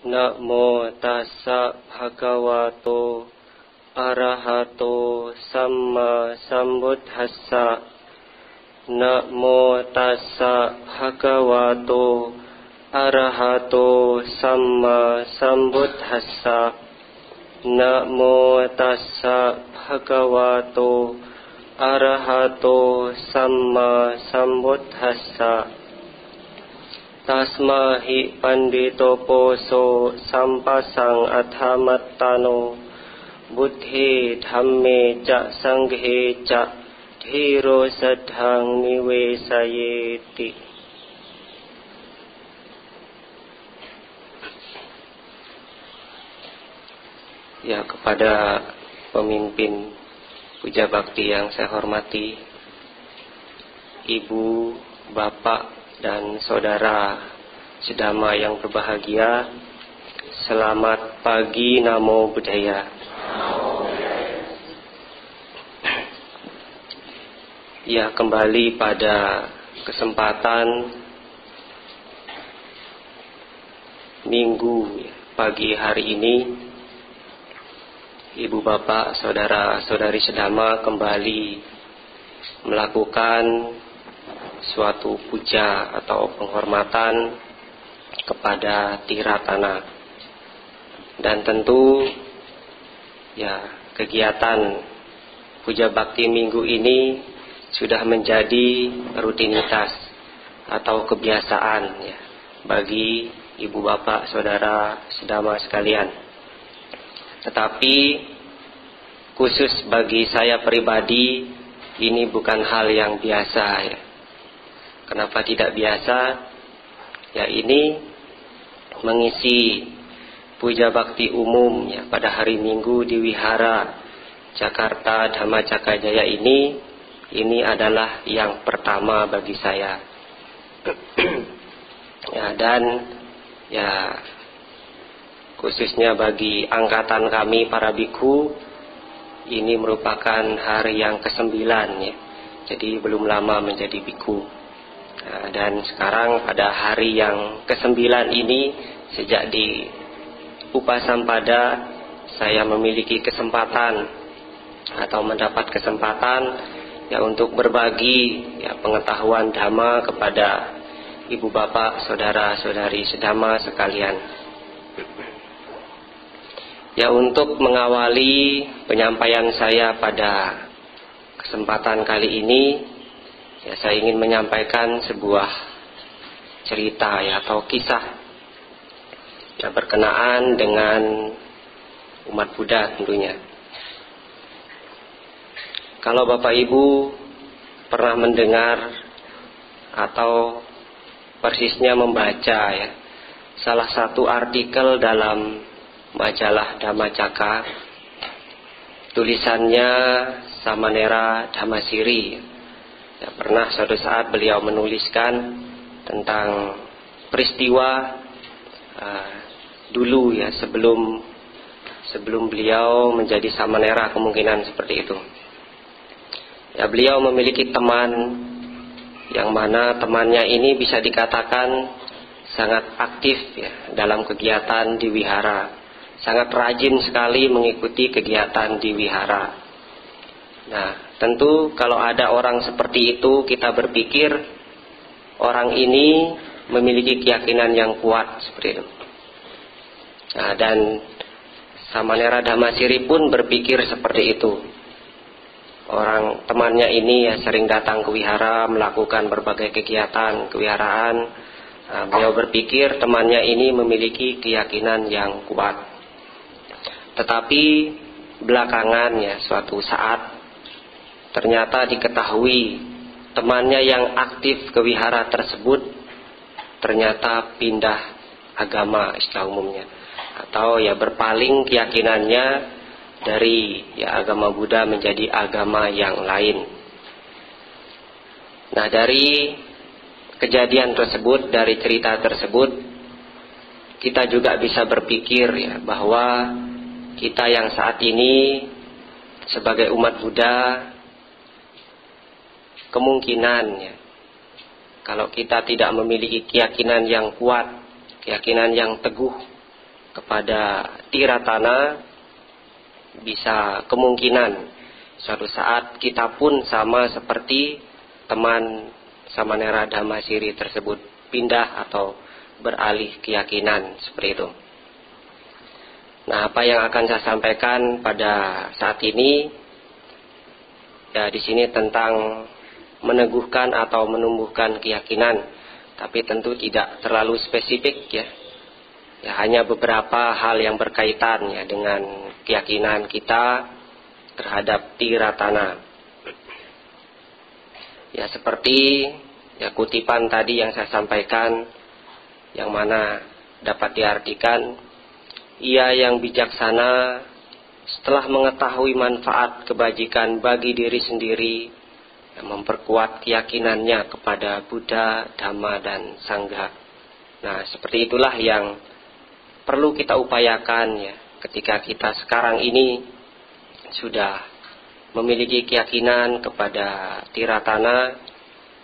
Namo tassa bhagavato arahato samma sambuddhassa. Namo tassa bhagavato arahato samma sambuddhassa. Namo tassa bhagavato arahato samma sambuddhassa. Tasmahi pandito poso sampasang atthamattano buddhe dhamme ca sanghe ca dhiro saddhang niwesayeti. Ya, kepada pemimpin puja bakti yang saya hormati, ibu, bapak, dan saudara sedama yang berbahagia, selamat pagi, Namo Buddhaya. Ya, kembali pada kesempatan Minggu pagi hari ini, ibu, bapak, saudara, saudari sedama kembali melakukan suatu puja atau penghormatan kepada Tiratana. Dan tentu ya, kegiatan puja bakti minggu ini sudah menjadi rutinitas atau kebiasaan ya, bagi ibu, bapak, saudara sedama sekalian. Tetapi khusus bagi saya pribadi, ini bukan hal yang biasa ya. Kenapa tidak biasa? Ya, ini mengisi puja bakti umum ya, pada hari Minggu di Wihara Jakarta Dhamma Cakra Jaya ini adalah yang pertama bagi saya. Ya, dan ya, khususnya bagi angkatan kami para bhikkhu, ini merupakan hari yang ke-9 ya. Jadi belum lama menjadi bhikkhu. Nah, dan sekarang pada hari yang ke-9 ini, sejak di Upasampada, saya memiliki kesempatan atau mendapat kesempatan ya untuk berbagi ya, pengetahuan Dhamma kepada ibu, bapak, saudara, saudari sedama sekalian. Ya, untuk mengawali penyampaian saya pada kesempatan kali ini, ya, saya ingin menyampaikan sebuah cerita ya, atau kisah yang berkenaan dengan umat Buddha tentunya. Kalau Bapak Ibu pernah mendengar atau persisnya membaca ya, salah satu artikel dalam majalah Dhamma Cakra, tulisannya Samanera Dhammasiri. Ya, pernah suatu saat beliau menuliskan tentang peristiwa dulu ya, sebelum beliau menjadi samanera, kemungkinan seperti itu. Ya, beliau memiliki teman yang mana temannya ini bisa dikatakan sangat aktif ya, dalam kegiatan di wihara, sangat rajin sekali mengikuti kegiatan di wihara. Nah, tentu kalau ada orang seperti itu, kita berpikir orang ini memiliki keyakinan yang kuat seperti itu. Nah, dan Samanera Dhammasiri pun berpikir seperti itu. Orang temannya ini ya sering datang ke wihara, melakukan berbagai kegiatan kewiharaan. Nah, beliau berpikir temannya ini memiliki keyakinan yang kuat. Tetapi belakangan ya, suatu saat ternyata diketahui temannya yang aktif ke wihara tersebut ternyata pindah agama istilah umumnya, atau ya berpaling keyakinannya dari ya agama Buddha menjadi agama yang lain. Nah, dari kejadian tersebut, dari cerita tersebut, kita juga bisa berpikir ya, bahwa kita yang saat ini sebagai umat Buddha, kemungkinan ya, kalau kita tidak memiliki keyakinan yang kuat, keyakinan yang teguh kepada Tiratana, bisa kemungkinan suatu saat kita pun sama seperti teman Samanera Dhammasiri tersebut, pindah atau beralih keyakinan seperti itu. Nah, apa yang akan saya sampaikan pada saat ini, ya di sini tentang meneguhkan atau menumbuhkan keyakinan, tapi tentu tidak terlalu spesifik ya. Ya hanya beberapa hal yang berkaitan ya dengan keyakinan kita terhadap Tiratana. Ya seperti ya kutipan tadi yang saya sampaikan, yang mana dapat diartikan, ia yang bijaksana setelah mengetahui manfaat kebajikan bagi diri sendiri, yang memperkuat keyakinannya kepada Buddha, Dhamma, dan Sangha. Nah, seperti itulah yang perlu kita upayakan ya, ketika kita sekarang ini sudah memiliki keyakinan kepada Tiratana,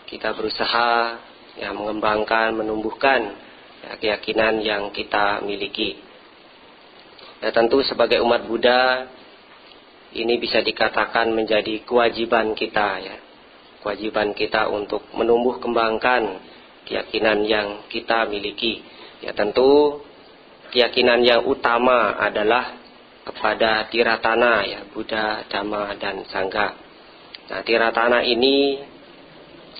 kita berusaha ya, mengembangkan, menumbuhkan ya, keyakinan yang kita miliki. Ya, tentu sebagai umat Buddha ini bisa dikatakan menjadi kewajiban kita ya. Kewajiban kita untuk menumbuh kembangkan keyakinan yang kita miliki. Ya tentu keyakinan yang utama adalah kepada Tiratana ya, Buddha, Dhamma, dan Sangha. Nah, Tiratana ini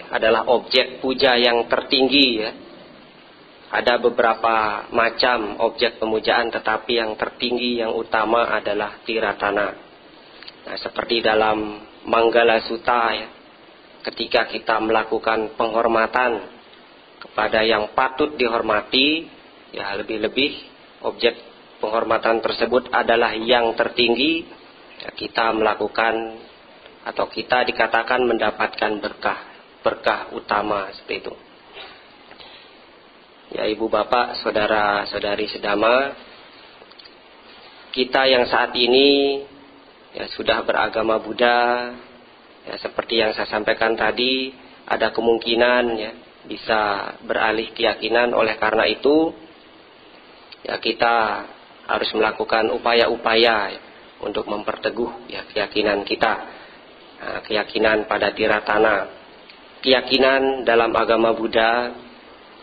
adalah objek puja yang tertinggi ya. Ada beberapa macam objek pemujaan, tetapi yang tertinggi, yang utama adalah Tiratana. Nah, seperti dalam Manggala Sutta ya, ketika kita melakukan penghormatan kepada yang patut dihormati, ya lebih-lebih objek penghormatan tersebut adalah yang tertinggi, ya, kita melakukan atau kita dikatakan mendapatkan berkah utama seperti itu. Ya ibu bapak, saudara-saudari sedama, kita yang saat ini ya sudah beragama Buddha, ya seperti yang saya sampaikan tadi, ada kemungkinan ya bisa beralih keyakinan. Oleh karena itu ya kita harus melakukan upaya-upaya ya, untuk memperteguh ya keyakinan kita. Nah, keyakinan pada Tiratana. Keyakinan dalam agama Buddha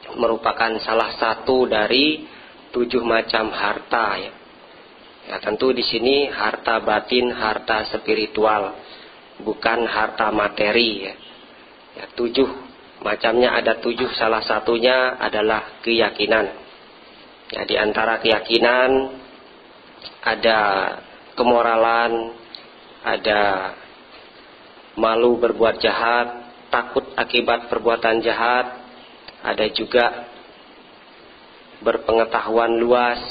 merupakan salah satu dari 7 macam harta ya. Ya tentu di sini harta batin, harta spiritual, bukan harta materi ya. Ya 7 macamnya ada 7, salah satunya adalah keyakinan. Ya di antara keyakinan ada kemoralan, ada malu berbuat jahat, takut akibat perbuatan jahat, ada juga berpengetahuan luas,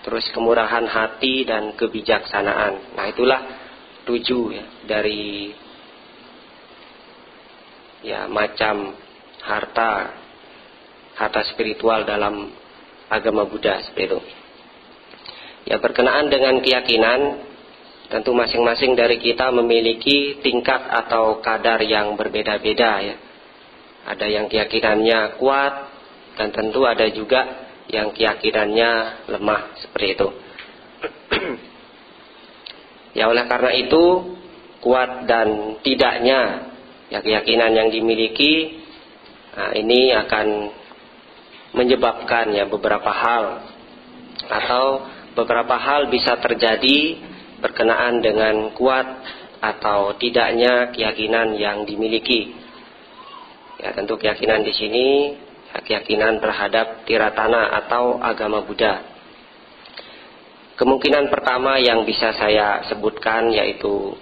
terus kemurahan hati dan kebijaksanaan. Nah itulah 7 ya, dari ya macam harta spiritual dalam agama Buddha seperti itu. Ya berkenaan dengan keyakinan, tentu masing-masing dari kita memiliki tingkat atau kadar yang berbeda-beda ya. Ada yang keyakinannya kuat, dan tentu ada juga yang keyakinannya lemah seperti itu. Ya oleh karena itu, kuat dan tidaknya ya keyakinan yang dimiliki, nah, ini akan menyebabkan ya beberapa hal, atau beberapa hal bisa terjadi berkenaan dengan kuat atau tidaknya keyakinan yang dimiliki. Ya tentu keyakinan di sini ya, keyakinan terhadap Tiratana atau agama Buddha. Kemungkinan pertama yang bisa saya sebutkan yaitu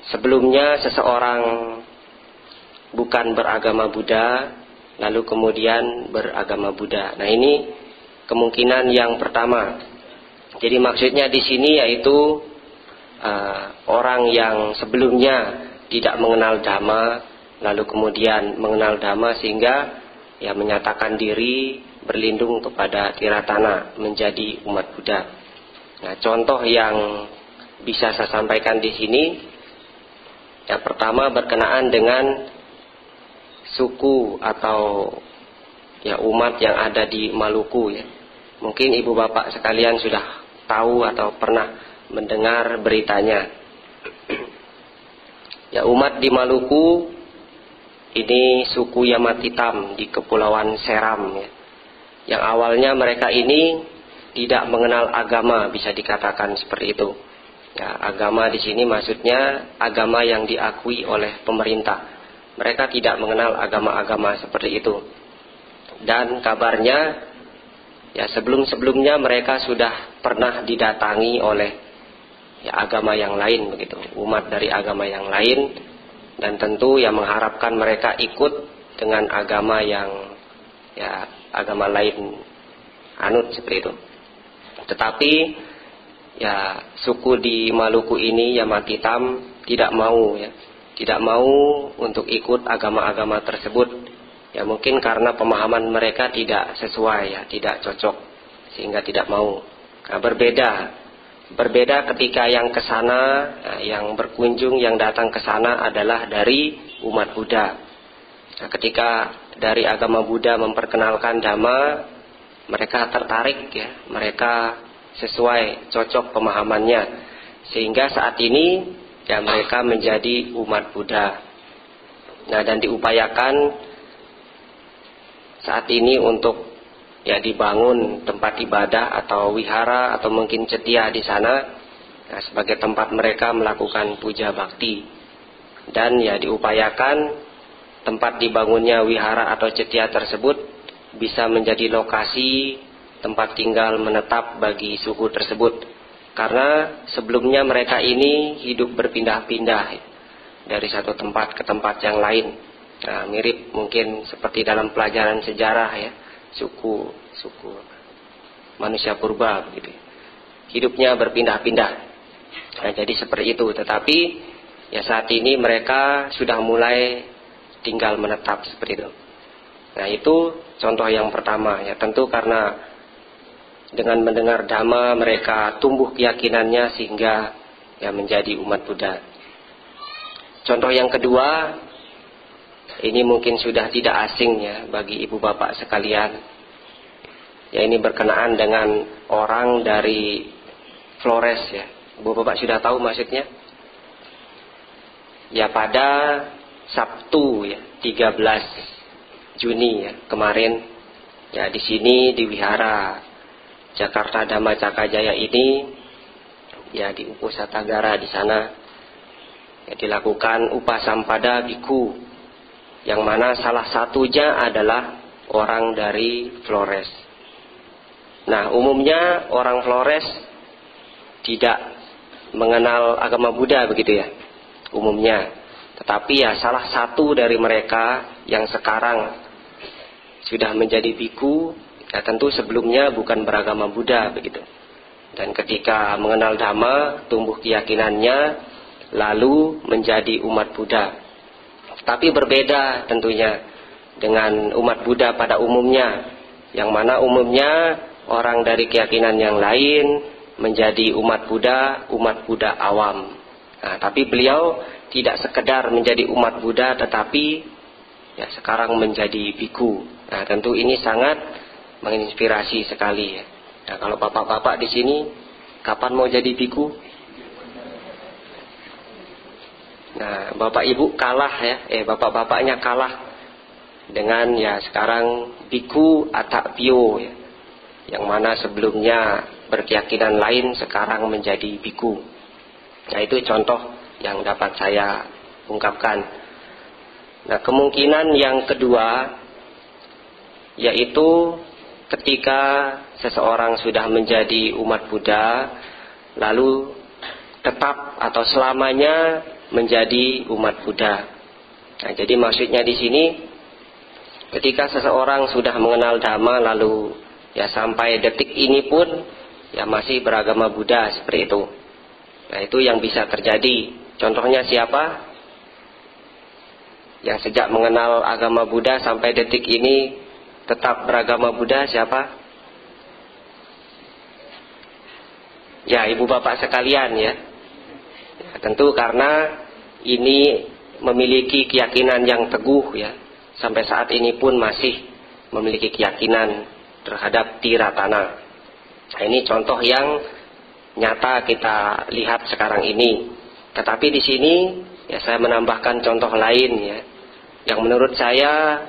sebelumnya seseorang bukan beragama Buddha lalu kemudian beragama Buddha. Nah ini kemungkinan yang pertama. Jadi maksudnya di sini yaitu orang yang sebelumnya tidak mengenal Dhamma lalu kemudian mengenal Dhamma sehingga ya menyatakan diri berlindung kepada Tiratana menjadi umat Buddha. Nah, contoh yang bisa saya sampaikan di sini, yang pertama berkenaan dengan suku atau ya umat yang ada di Maluku ya. Mungkin ibu bapak sekalian sudah tahu atau pernah mendengar beritanya. Ya, umat di Maluku ini suku Yamat Hitam di Kepulauan Seram ya. Yang awalnya mereka ini tidak mengenal agama, bisa dikatakan seperti itu. Ya, agama di sini maksudnya agama yang diakui oleh pemerintah. Mereka tidak mengenal agama-agama seperti itu. Dan kabarnya ya sebelum-sebelumnya mereka sudah pernah didatangi oleh ya agama yang lain begitu, umat dari agama yang lain, dan tentu yang mengharapkan mereka ikut dengan agama yang ya agama lain anut seperti itu. Tetapi ya suku di Maluku ini Yamat Hitam tidak mau untuk ikut agama-agama tersebut. Ya mungkin karena pemahaman mereka tidak sesuai ya, tidak cocok sehingga tidak mau. Nah, berbeda ketika yang ke sana, yang berkunjung, yang datang ke sana adalah dari umat Buddha. Nah, ketika dari agama Buddha memperkenalkan Dhamma, mereka tertarik ya, mereka sesuai, cocok pemahamannya, sehingga saat ini ya mereka menjadi umat Buddha. Nah, dan diupayakan saat ini untuk ya dibangun tempat ibadah atau wihara atau mungkin cetia di sana, nah, sebagai tempat mereka melakukan puja bakti. Dan ya diupayakan tempat dibangunnya wihara atau cetia tersebut bisa menjadi lokasi tempat tinggal menetap bagi suku tersebut. Karena sebelumnya mereka ini hidup berpindah-pindah dari satu tempat ke tempat yang lain. Nah, mirip mungkin seperti dalam pelajaran sejarah ya, suku manusia purba begitu. Hidupnya berpindah-pindah. Nah, jadi seperti itu. Tetapi ya saat ini mereka sudah mulai tinggal menetap seperti itu. Nah, itu contoh yang pertama ya, tentu karena dengan mendengar Dhamma mereka tumbuh keyakinannya sehingga ya menjadi umat Buddha. Contoh yang kedua, ini mungkin sudah tidak asing ya bagi ibu bapak sekalian. Ya, ini berkenaan dengan orang dari Flores ya. Ibu bapak sudah tahu maksudnya? Ya, pada Sabtu ya 13 Juni ya kemarin ya, di sini di Wihara Jakarta Dhamma Cakajaya ini ya, di Upusatagara di sana ya, dilakukan upasampada biku, yang mana salah satunya adalah orang dari Flores. Nah, umumnya orang Flores tidak mengenal agama Buddha begitu ya, umumnya. Tetapi ya salah satu dari mereka yang sekarang sudah menjadi biku, ya tentu sebelumnya bukan beragama Buddha begitu. Dan ketika mengenal Dhamma, tumbuh keyakinannya, lalu menjadi umat Buddha. Tapi berbeda tentunya dengan umat Buddha pada umumnya, yang mana umumnya orang dari keyakinan yang lain menjadi umat Buddha awam. Nah, tapi beliau tidak sekedar menjadi umat Buddha, tetapi ya sekarang menjadi biku. Nah, tentu ini sangat menginspirasi sekali ya. Nah, kalau bapak-bapak di sini kapan mau jadi biku? Nah, bapak ibu kalah ya, bapak-bapaknya kalah dengan ya sekarang biku atakpio ya, yang mana sebelumnya berkeyakinan lain sekarang menjadi biku. Nah, itu contoh yang dapat saya ungkapkan. Nah, kemungkinan yang kedua yaitu ketika seseorang sudah menjadi umat Buddha lalu tetap atau selamanya menjadi umat Buddha. Nah, jadi maksudnya di sini ketika seseorang sudah mengenal Dhamma lalu ya sampai detik ini pun ya masih beragama Buddha seperti itu. Nah, itu yang bisa terjadi. Contohnya siapa? Yang sejak mengenal agama Buddha sampai detik ini tetap beragama Buddha, siapa? Ya, ibu bapak sekalian ya. Ya, tentu karena ini memiliki keyakinan yang teguh ya, sampai saat ini pun masih memiliki keyakinan terhadap Tiratana. Nah, ini contoh yang nyata kita lihat sekarang ini. Tetapi di sini ya saya menambahkan contoh lain ya, yang menurut saya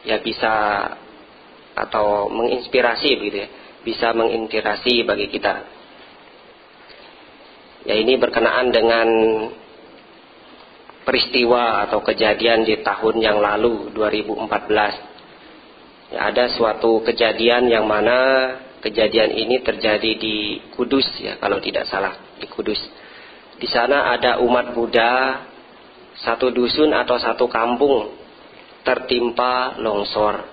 ya bisa atau menginspirasi begitu ya, bisa menginspirasi bagi kita. Ya, ini berkenaan dengan peristiwa atau kejadian di tahun yang lalu 2014. Ya, ada suatu kejadian yang mana kejadian ini terjadi di Kudus ya, kalau tidak salah di Kudus. Di sana ada umat Buddha, satu dusun atau satu kampung tertimpa longsor.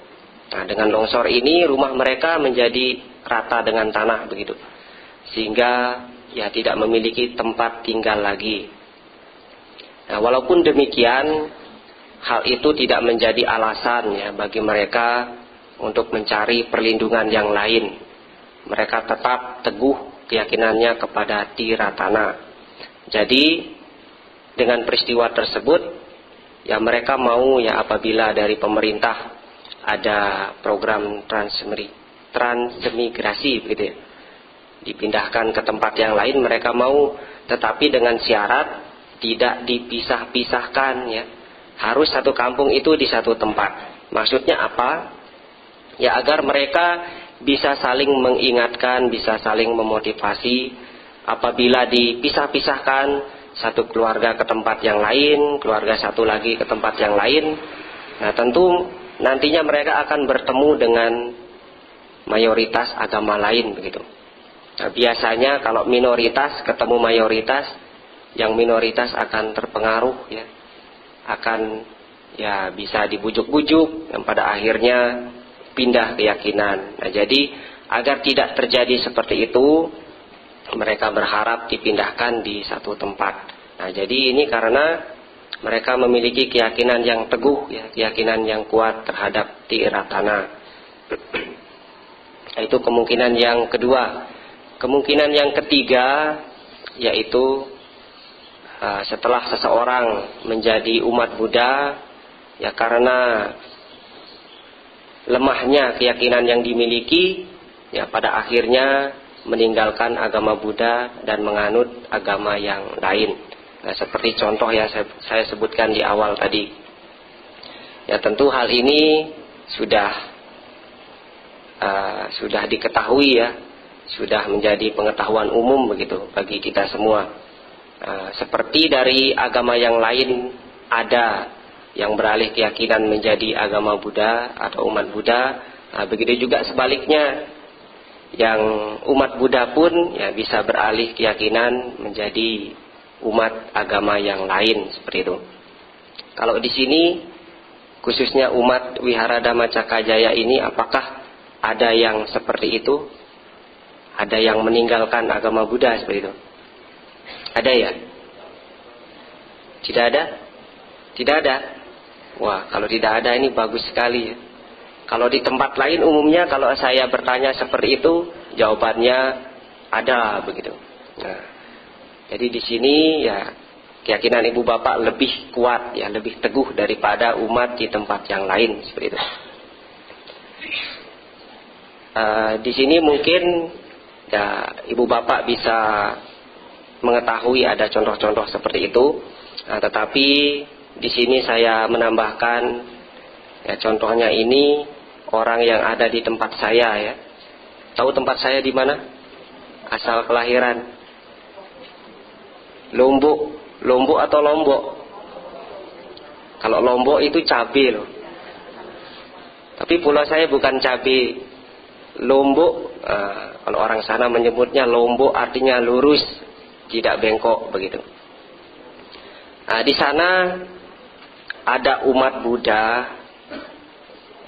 Nah, dengan longsor ini rumah mereka menjadi rata dengan tanah begitu, sehingga ya tidak memiliki tempat tinggal lagi. Nah, walaupun demikian, hal itu tidak menjadi alasan ya bagi mereka untuk mencari perlindungan yang lain. Mereka tetap teguh keyakinannya kepada Tiratana. Jadi dengan peristiwa tersebut ya mereka mau ya apabila dari pemerintah ada program transmigrasi begitu ya, dipindahkan ke tempat yang lain, mereka mau, tetapi dengan syarat tidak dipisah-pisahkan ya, harus satu kampung itu di satu tempat. Maksudnya apa? Ya agar mereka bisa saling mengingatkan, bisa saling memotivasi. Apabila dipisah-pisahkan satu keluarga ke tempat yang lain, keluarga satu lagi ke tempat yang lain, nah tentu nantinya mereka akan bertemu dengan mayoritas agama lain begitu. Nah, biasanya kalau minoritas ketemu mayoritas, yang minoritas akan terpengaruh ya, akan ya bisa dibujuk-bujuk dan pada akhirnya pindah keyakinan. Nah, jadi agar tidak terjadi seperti itu, mereka berharap dipindahkan di satu tempat. Nah, jadi ini karena mereka memiliki keyakinan yang teguh ya, keyakinan yang kuat terhadap Tiratana. Itu kemungkinan yang kedua. Kemungkinan yang ketiga yaitu setelah seseorang menjadi umat Buddha ya, karena lemahnya keyakinan yang dimiliki ya, pada akhirnya meninggalkan agama Buddha dan menganut agama yang lain. Nah, seperti contoh yang saya sebutkan di awal tadi. Ya, tentu hal ini sudah diketahui ya, sudah menjadi pengetahuan umum begitu bagi kita semua. Seperti dari agama yang lain ada yang beralih keyakinan menjadi agama Buddha atau umat Buddha, begitu juga sebaliknya, yang umat Buddha pun ya bisa beralih keyakinan menjadi umat agama yang lain seperti itu. Kalau di sini khususnya umat Wihara Dhamma Cakkajaya ini, apakah ada yang seperti itu? Ada yang meninggalkan agama Buddha seperti itu? Ada ya? Tidak ada? Tidak ada? Wah, kalau tidak ada ini bagus sekali ya. Kalau di tempat lain umumnya kalau saya bertanya seperti itu, jawabannya ada begitu. Nah, jadi di sini ya keyakinan ibu bapak lebih kuat ya, lebih teguh daripada umat di tempat yang lain seperti itu. Di sini mungkin ya ibu bapak bisa mengetahui ada contoh-contoh seperti itu. Tetapi di sini saya menambahkan ya, contohnya ini orang yang ada di tempat saya ya. Tahu tempat saya di mana? Asal kelahiran Lombok. Lombok atau Lombok? Kalau Lombok itu cabai loh. Tapi pulau saya bukan cabai. Lombok, kalau orang sana menyebutnya Lombok artinya lurus, tidak bengkok begitu. Di sana ada umat Buddha.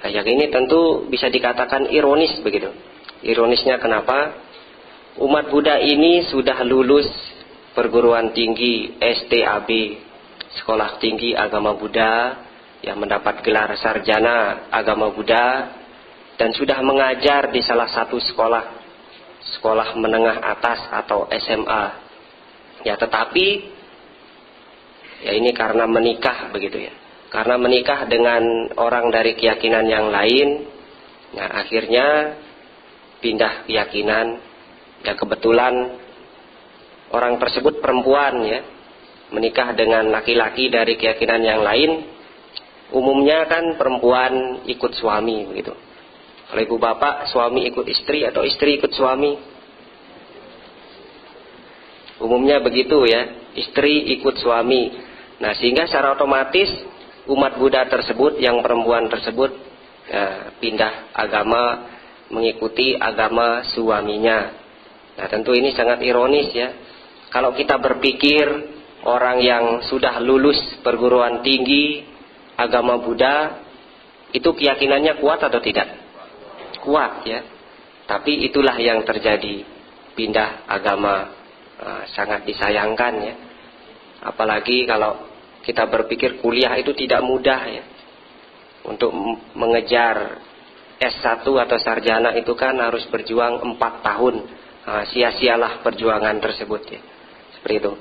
Yang ini tentu bisa dikatakan ironis begitu. Ironisnya kenapa? Umat Buddha ini sudah lulus perguruan tinggi STAB, Sekolah Tinggi Agama Buddha, yang mendapat gelar sarjana agama Buddha, dan sudah mengajar di salah satu sekolah menengah atas atau SMA. Ya, tetapi ya ini karena menikah begitu ya. Karena menikah dengan orang dari keyakinan yang lain, nah akhirnya pindah keyakinan, ya kebetulan orang tersebut perempuan ya, menikah dengan laki-laki dari keyakinan yang lain, umumnya kan perempuan ikut suami begitu. Kalau ibu bapak, suami ikut istri atau istri ikut suami, umumnya begitu ya, istri ikut suami. Nah sehingga secara otomatis umat Buddha tersebut yang perempuan tersebut ya, pindah agama mengikuti agama suaminya. Nah tentu ini sangat ironis ya. Kalau kita berpikir orang yang sudah lulus perguruan tinggi agama Buddha itu keyakinannya kuat atau tidak? Kuat ya. Tapi itulah yang terjadi, pindah agama. Sangat disayangkan ya. Apalagi kalau kita berpikir kuliah itu tidak mudah ya. Untuk mengejar S1 atau sarjana itu kan harus berjuang 4 tahun. Sia-sialah perjuangan tersebut ya. Seperti itu.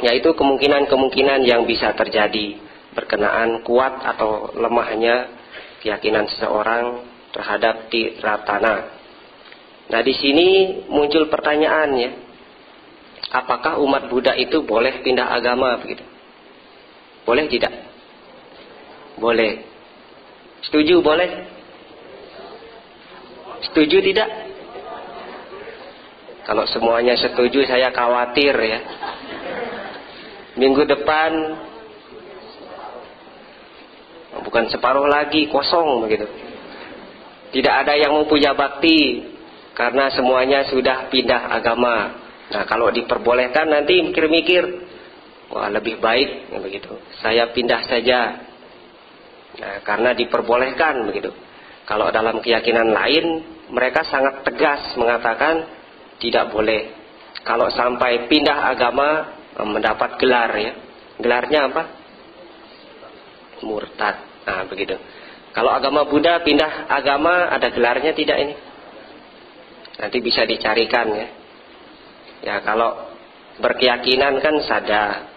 Yaitu kemungkinan-kemungkinan yang bisa terjadi berkenaan kuat atau lemahnya keyakinan seseorang terhadap tiratana. Nah di sini muncul pertanyaannya, apakah umat Buddha itu boleh pindah agama begitu? Boleh tidak? Boleh. Setuju boleh? Setuju tidak? Kalau semuanya setuju saya khawatir ya. Minggu depan bukan separuh lagi, kosong begitu. Tidak ada yang mau punya bakti karena semuanya sudah pindah agama. Nah kalau diperbolehkan nanti mikir-mikir, wah lebih baik begitu, saya pindah saja. Nah karena diperbolehkan begitu. Kalau dalam keyakinan lain mereka sangat tegas mengatakan tidak boleh. Kalau sampai pindah agama mendapat gelar ya. Gelarnya apa? Murtad. Nah begitu. Kalau agama Buddha pindah agama ada gelarnya tidak ini? Nanti bisa dicarikan ya. Ya kalau berkeyakinan kan sada.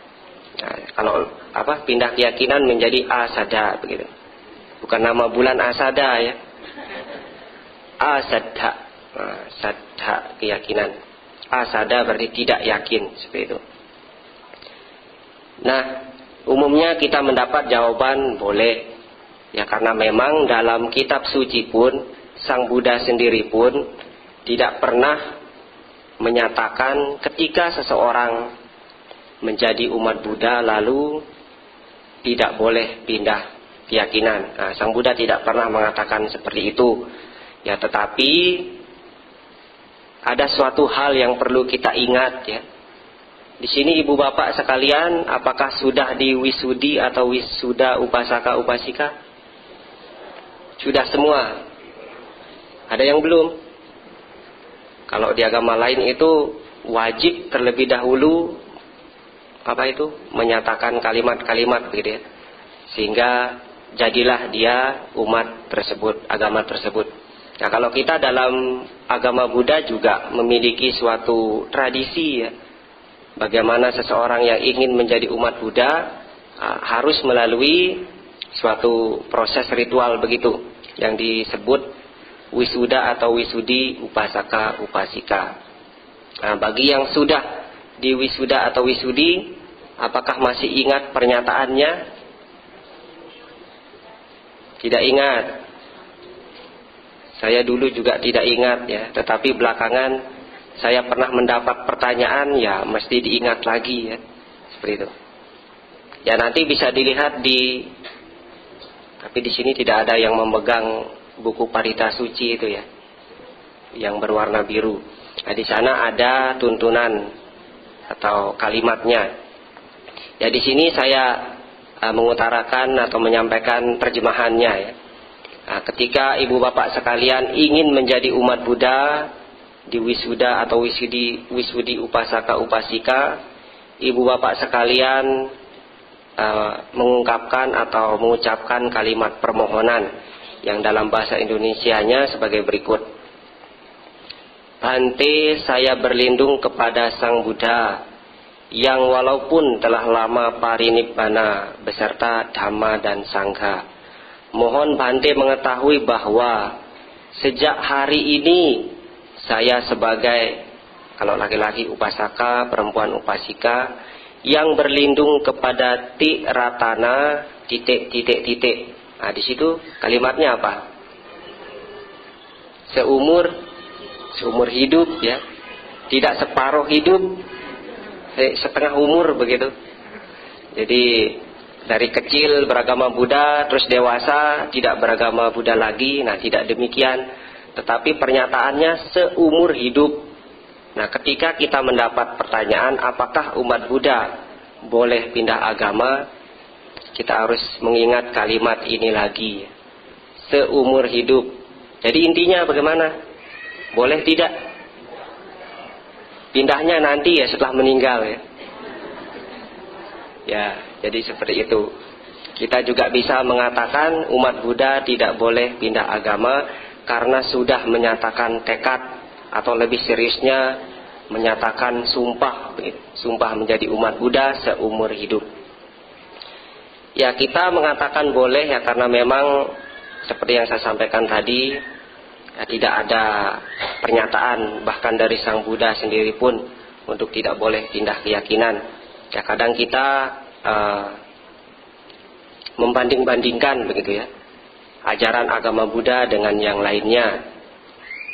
Nah, kalau apa pindah keyakinan menjadi asada begitu. Bukan nama bulan asada ya. Asadha. Nah, sadha keyakinan. Asada berarti tidak yakin seperti itu. Nah, umumnya kita mendapat jawaban boleh. Ya karena memang dalam kitab suci pun Sang Buddha sendiri pun tidak pernah menyatakan ketika seseorang menjadi umat Buddha lalu tidak boleh pindah keyakinan. Nah, Sang Buddha tidak pernah mengatakan seperti itu. Ya tetapi ada suatu hal yang perlu kita ingat ya. Di sini ibu bapak sekalian, apakah sudah diwisudi atau wisuda upasaka upasika? Sudah semua. Ada yang belum? Kalau di agama lain itu wajib terlebih dahulu apa itu? Menyatakan kalimat-kalimat gitu ya. Sehingga jadilah dia umat tersebut, agama tersebut. Nah kalau kita dalam agama Buddha juga memiliki suatu tradisi ya. Bagaimana seseorang yang ingin menjadi umat Buddha harus melalui suatu proses ritual begitu. Yang disebut wisuda atau wisudi upasaka upasika. Nah bagi yang sudah di wisuda atau wisudi, apakah masih ingat pernyataannya? Tidak ingat. Saya dulu juga tidak ingat ya, tetapi belakangan saya pernah mendapat pertanyaan ya mesti diingat lagi ya. Seperti itu. Ya nanti bisa dilihat tapi di sini tidak ada yang memegang buku Parita Suci itu ya. Yang berwarna biru. Nah di sana ada tuntunan atau kalimatnya. Ya di sini saya mengutarakan atau menyampaikan terjemahannya ya. Nah, ketika ibu bapak sekalian ingin menjadi umat Buddha di wisuda atau wisudi upasaka upasika, ibu bapak sekalian mengungkapkan atau mengucapkan kalimat permohonan yang dalam bahasa Indonesianya sebagai berikut. Bhante, saya berlindung kepada Sang Buddha yang walaupun telah lama parinibbana beserta Dhamma dan Sangha. Mohon Bhante mengetahui bahwa sejak hari ini saya sebagai, kalau laki-laki upasaka, perempuan upasika, yang berlindung kepada Tiratana titik. Nah, di situ kalimatnya apa? Seumur hidup ya. Tidak separuh hidup, setengah umur begitu. Jadi dari kecil beragama Buddha, terus dewasa tidak beragama Buddha lagi. Nah, tidak demikian. Tetapi pernyataannya seumur hidup. Nah, ketika kita mendapat pertanyaan apakah umat Buddha boleh pindah agama, kita harus mengingat kalimat ini lagi. Seumur hidup. Jadi intinya bagaimana? Boleh tidak? Pindahnya nanti ya setelah meninggal ya. Ya, jadi seperti itu. Kita juga bisa mengatakan umat Buddha tidak boleh pindah agama karena sudah menyatakan tekad, atau lebih seriusnya menyatakan sumpah. Sumpah menjadi umat Buddha seumur hidup. Ya, kita mengatakan boleh ya karena memang seperti yang saya sampaikan tadi, ya, tidak ada pernyataan bahkan dari Sang Buddha sendiri pun untuk tidak boleh pindah keyakinan. Ya, kadang kita membanding-bandingkan begitu ya, ajaran agama Buddha dengan yang lainnya.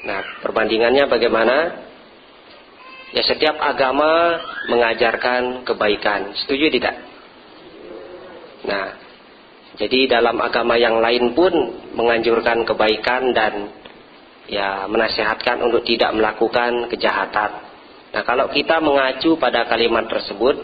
Nah, perbandingannya bagaimana? Ya, setiap agama mengajarkan kebaikan. Setuju tidak? Nah, jadi dalam agama yang lain pun menganjurkan kebaikan dan ya menasihatkan untuk tidak melakukan kejahatan. Nah, kalau kita mengacu pada kalimat tersebut,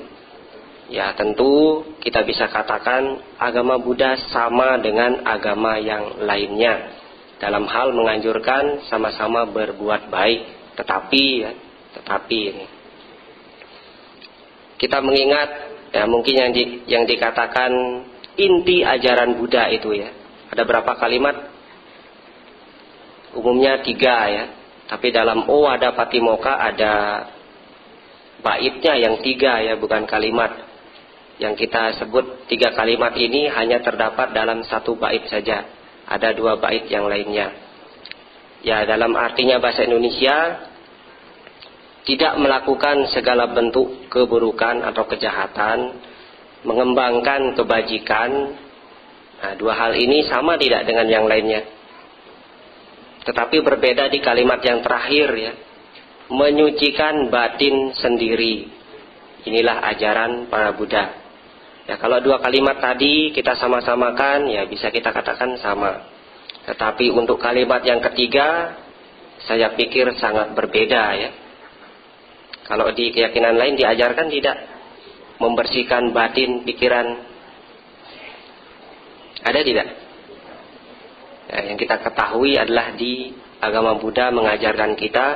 ya tentu kita bisa katakan agama Buddha sama dengan agama yang lainnya dalam hal menganjurkan sama-sama berbuat baik. Tetapi ini kita mengingat ya, mungkin yang dikatakan inti ajaran Buddha itu ya, ada berapa kalimat? Umumnya 3 ya, tapi dalam Owada Patimokkha ada baitnya yang 3 ya, bukan kalimat. Yang kita sebut 3 kalimat ini hanya terdapat dalam 1 bait saja. Ada 2 bait yang lainnya. Ya, dalam artinya bahasa Indonesia, tidak melakukan segala bentuk keburukan atau kejahatan, mengembangkan kebajikan. Nah, 2 hal ini sama tidak dengan yang lainnya? Tetapi berbeda di kalimat yang terakhir ya, menyucikan batin sendiri. Inilah ajaran para Buddha. Ya, kalau 2 kalimat tadi kita sama-samakan ya bisa kita katakan sama. Tetapi untuk kalimat yang ketiga saya pikir sangat berbeda ya. Kalau di keyakinan lain diajarkan tidak membersihkan batin, pikiran. Ada tidak? Ya, yang kita ketahui adalah di agama Buddha mengajarkan kita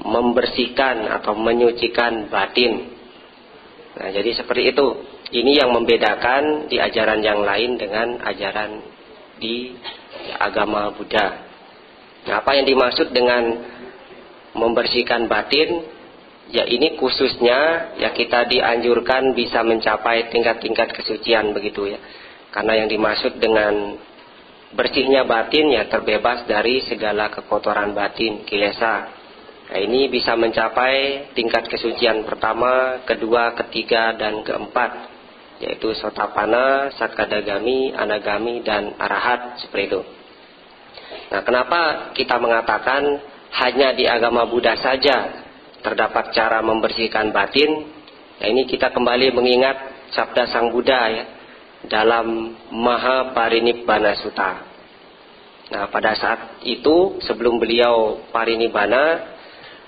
membersihkan atau menyucikan batin. Nah, jadi seperti itu. Ini yang membedakan di ajaran yang lain dengan ajaran di agama Buddha. Nah, apa yang dimaksud dengan membersihkan batin? Ya, ini khususnya ya kita dianjurkan bisa mencapai tingkat-tingkat kesucian begitu ya. Karena yang dimaksud dengan bersihnya batin ya terbebas dari segala kekotoran batin, kilesa. Nah, ini bisa mencapai tingkat kesucian pertama, kedua, ketiga, dan keempat, yaitu Sotapanna, Sakadagami, Anagami, dan Arahat, seperti itu. Nah, kenapa kita mengatakan hanya di agama Buddha saja terdapat cara membersihkan batin? Ya, ini kita kembali mengingat sabda Sang Buddha ya, dalam Mahaparinibbana Sutta. Nah, pada saat itu sebelum beliau parinibbana,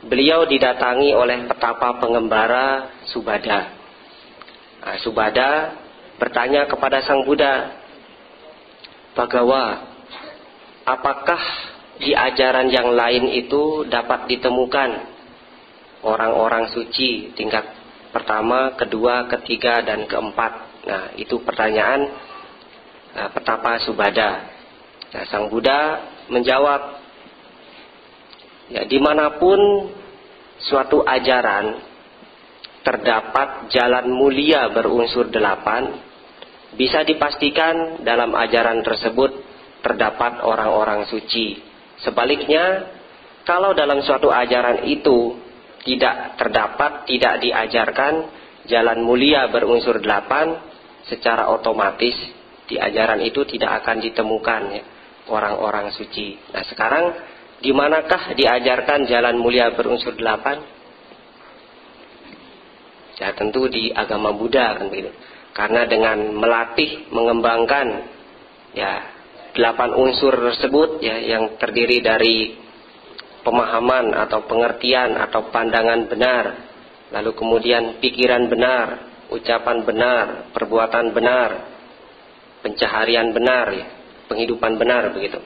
beliau didatangi oleh petapa pengembara Subada. Nah, Subada bertanya kepada Sang Buddha, Bagawa, apakah di ajaran yang lain itu dapat ditemukan orang-orang suci tingkat pertama, kedua, ketiga, dan keempat? Nah, itu pertanyaan petapa Subada. Nah, Sang Buddha menjawab, ya, dimanapun suatu ajaran terdapat jalan mulia berunsur 8, bisa dipastikan dalam ajaran tersebut terdapat orang-orang suci. Sebaliknya, kalau dalam suatu ajaran itu tidak terdapat, tidak diajarkan jalan mulia berunsur 8, secara otomatis di ajaran itu tidak akan ditemukan ya, orang-orang suci. Nah sekarang, di manakah diajarkan jalan mulia berunsur 8? Ya tentu di agama Buddha kan begitu. Karena dengan melatih, mengembangkan ya 8 unsur tersebut ya, yang terdiri dari pemahaman atau pengertian atau pandangan benar, lalu kemudian pikiran benar, ucapan benar, perbuatan benar, pencaharian benar ya, penghidupan benar begitu.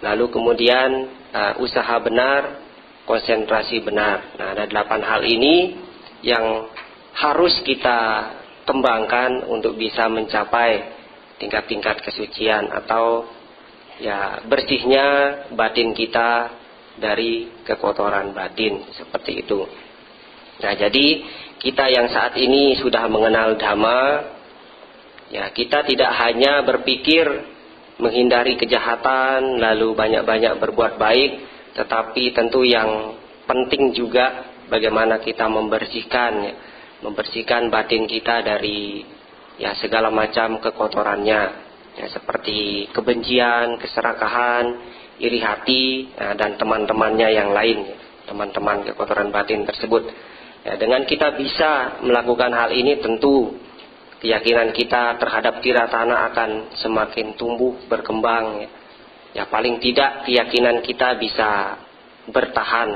Lalu kemudian usaha benar, konsentrasi benar. Nah, ada 8 hal ini yang harus kita kembangkan untuk bisa mencapai tingkat-tingkat kesucian atau ya bersihnya batin kita dari kekotoran batin, seperti itu. Nah, jadi kita yang saat ini sudah mengenal Dhamma, ya kita tidak hanya berpikir menghindari kejahatan lalu banyak-banyak berbuat baik, tetapi tentu yang penting juga bagaimana kita membersihkan batin kita dari ya segala macam kekotorannya, ya seperti kebencian, keserakahan, iri hati, dan teman-temannya yang lain, teman-teman kekotoran batin tersebut. Ya, dengan kita bisa melakukan hal ini, tentu keyakinan kita terhadap tiratana akan semakin tumbuh berkembang. Ya paling tidak keyakinan kita bisa bertahan.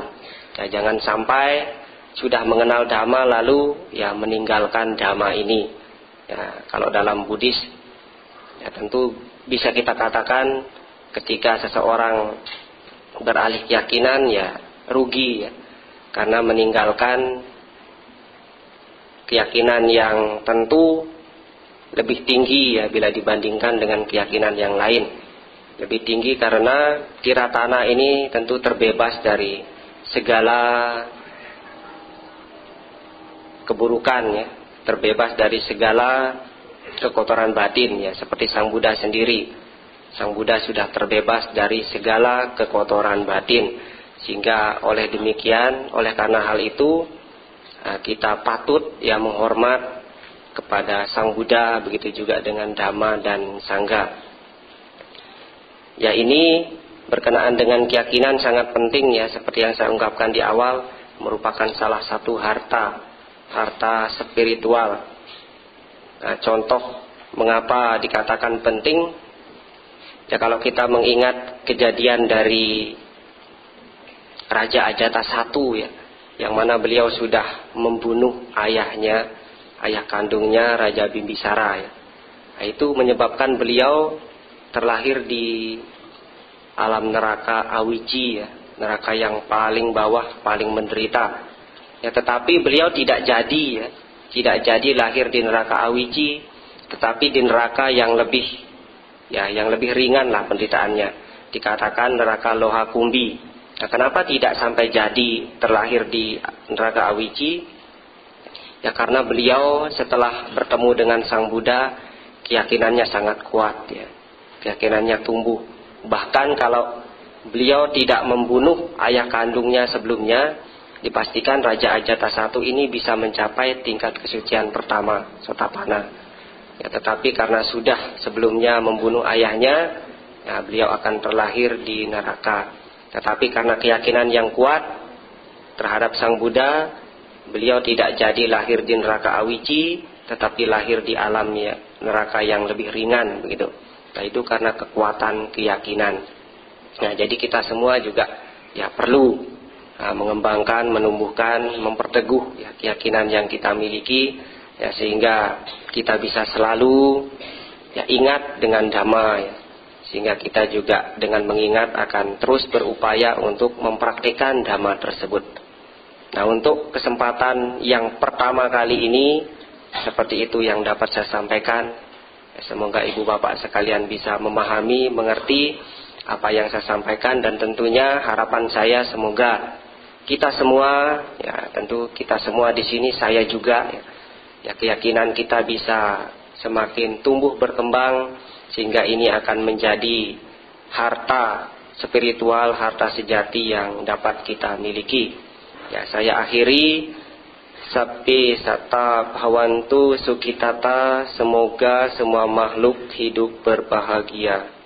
Ya, jangan sampai sudah mengenal Dhamma lalu ya meninggalkan Dhamma ini. Ya, kalau dalam Buddhis ya tentu bisa kita katakan ketika seseorang beralih keyakinan ya rugi ya, karena meninggalkan keyakinan yang tentu lebih tinggi ya bila dibandingkan dengan keyakinan yang lain. Lebih tinggi karena tiratana ini tentu terbebas dari segala keburukan ya, terbebas dari segala kekotoran batin ya, seperti Sang Buddha sendiri. Sang Buddha sudah terbebas dari segala kekotoran batin, sehingga oleh demikian, oleh karena hal itu kita patut ya menghormat kepada Sang Buddha, begitu juga dengan Dhamma dan Sangha. Ya ini berkenaan dengan keyakinan sangat penting ya, seperti yang saya ungkapkan di awal, merupakan salah satu harta spiritual. Nah, contoh mengapa dikatakan penting, ya kalau kita mengingat kejadian dari Raja Ajatasattu ya, yang mana beliau sudah membunuh ayahnya, ayah kandungnya Raja Bimbisara ya. Nah, itu menyebabkan beliau terlahir di alam neraka Awiji ya, neraka yang paling bawah, paling menderita. Ya, tetapi beliau tidak jadi lahir di neraka Awiji, tetapi di neraka yang lebih ringan lah penderitaannya, dikatakan neraka Loha Kumbi. Nah, kenapa tidak sampai jadi terlahir di neraka Awiji? Ya karena beliau setelah bertemu dengan Sang Buddha, keyakinannya sangat kuat ya, keyakinannya tumbuh. Bahkan kalau beliau tidak membunuh ayah kandungnya sebelumnya, dipastikan Raja Ajatasattu ini bisa mencapai tingkat kesucian pertama, Sotapanna. Ya, tetapi karena sudah sebelumnya membunuh ayahnya, ya, beliau akan terlahir di neraka. Tetapi karena keyakinan yang kuat terhadap Sang Buddha, beliau tidak jadi lahir di neraka Awiji, tetapi lahir di alam ya, neraka yang lebih ringan begitu. Nah, itu karena kekuatan keyakinan. Nah, jadi kita semua juga ya perlu mengembangkan, menumbuhkan, memperteguh ya, keyakinan yang kita miliki ya, sehingga kita bisa selalu ya, ingat dengan Dhamma ya, sehingga kita juga dengan mengingat akan terus berupaya untuk mempraktikkan Dhamma tersebut. Nah, untuk kesempatan yang pertama kali ini seperti itu yang dapat saya sampaikan ya, semoga ibu bapak sekalian bisa memahami, mengerti apa yang saya sampaikan, dan tentunya harapan saya semoga kita semua, ya tentu kita semua di sini, saya juga, ya keyakinan kita bisa semakin tumbuh berkembang, sehingga ini akan menjadi harta spiritual, harta sejati yang dapat kita miliki. Ya, saya akhiri. Sapi sata bhavantu sukhitata, semoga semua makhluk hidup berbahagia.